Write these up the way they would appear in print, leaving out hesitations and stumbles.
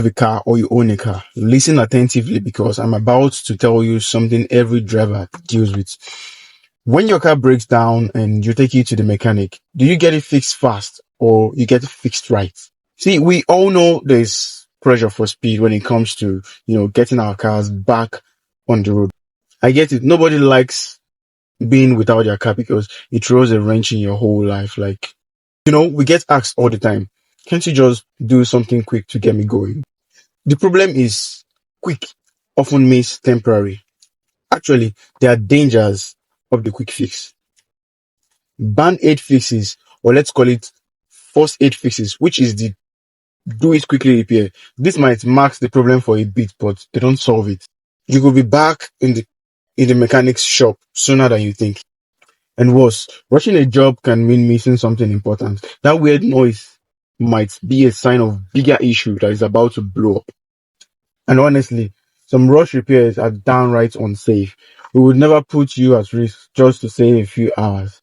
A car or you own a car, listen attentively because I'm about to tell you something every driver deals with. When your car breaks down and you take it to the mechanic, do you get it fixed fast or you get it fixed right? See, we all know there's pressure for speed when it comes to, getting our cars back on the road. I get it. Nobody likes being without their car because it throws a wrench in your whole life. Like, we get asked all the time, can't you just do something quick to get me going? The problem is quick often means temporary. Actually, there are dangers of the quick fix. Band-aid fixes, or let's call it first aid fixes, which is the do it quickly repair. This might mask the problem for a bit, but they don't solve it. You could be back in the mechanic's shop sooner than you think. And worse, rushing a job can mean missing something important. That weird noise might be a sign of bigger issue that is about to blow up. And honestly, some rush repairs are downright unsafe. We would never put you at risk just to save a few hours.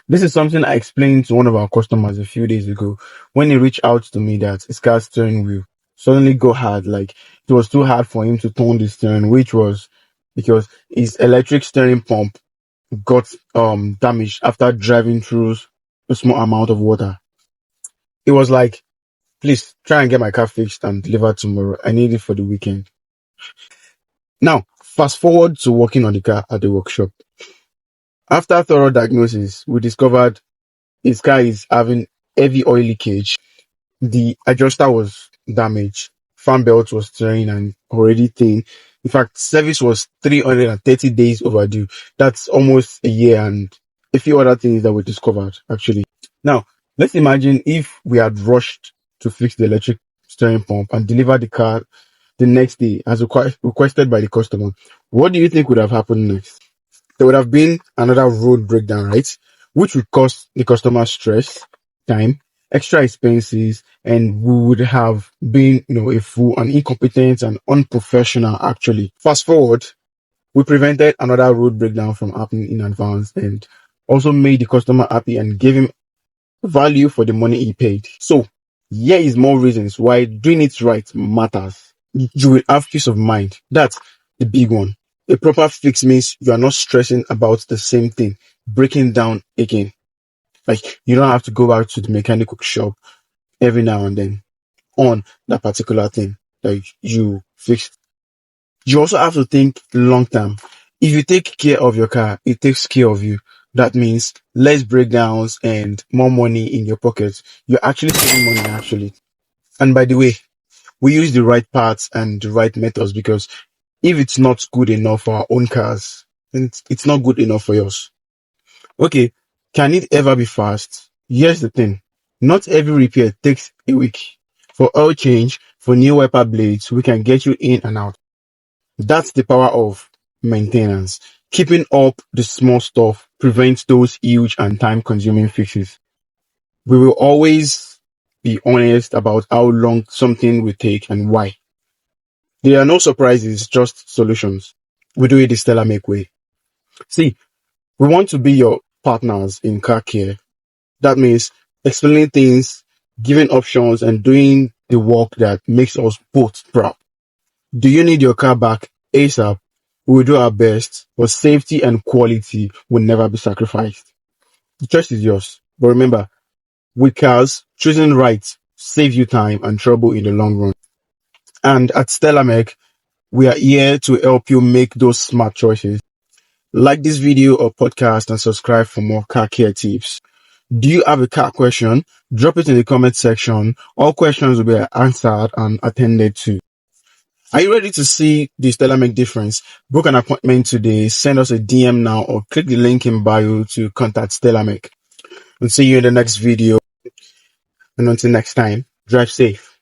This is something I explained to one of our customers a few days ago when he reached out to me that his car's steering wheel suddenly got hard. Like it was too hard for him to turn the steering, which was because his electric steering pump got damaged after driving through a small amount of water. It was like, please try and get my car fixed and delivered tomorrow. I need it for the weekend. Now, fast forward to working on the car at the workshop. After thorough diagnosis, we discovered his car is having heavy oil leakage. The adjuster was damaged. Fan belt was tearing and already thin. In fact, service was 330 days overdue. That's almost a year and a few other things that were discovered, actually. Now, let's imagine if we had rushed to fix the electric steering pump and deliver the car the next day as requested by the customer. What do you think would have happened next? There would have been another road breakdown, right? Which would cause the customer stress, time, extra expenses, and we would have been, a fool and incompetent and unprofessional actually. Fast forward, we prevented another road breakdown from happening in advance and also made the customer happy and gave him value for the money he paid. So here is more reasons why doing it right matters. You will have peace of mind. That's the big one. A proper fix means you are not stressing about the same thing, breaking down again. Like you don't have to go back to the mechanical shop every now and then on that particular thing that you fixed. You also have to think long term. If you take care of your car, it takes care of you. That means less breakdowns and more money in your pocket. You're actually saving money actually. And by the way, we use the right parts and the right methods because if it's not good enough for our own cars, then it's not good enough for yours. Okay, can it ever be fast? Here's the thing. Not every repair takes a week. For oil change, for new wiper blades, we can get you in and out. That's the power of maintenance. Keeping up the small stuff prevents those huge and time-consuming fixes. We will always be honest about how long something will take and why. There are no surprises, just solutions. We do it the Stellar Make way. See, we want to be your partners in car care. That means explaining things, giving options, and doing the work that makes us both proud. Do you need your car back ASAP? We will do our best, but safety and quality will never be sacrificed. The choice is yours. But remember, with cars, choosing right saves you time and trouble in the long run. And at Stellar Make, we are here to help you make those smart choices. Like this video or podcast and subscribe for more car care tips. Do you have a car question? Drop it in the comment section. All questions will be answered and attended to. Are you ready to see the Stellar Make difference? Book an appointment today. Send us a DM now or click the link in bio to contact Stellar Make. We'll see you in the next video. And until next time, drive safe.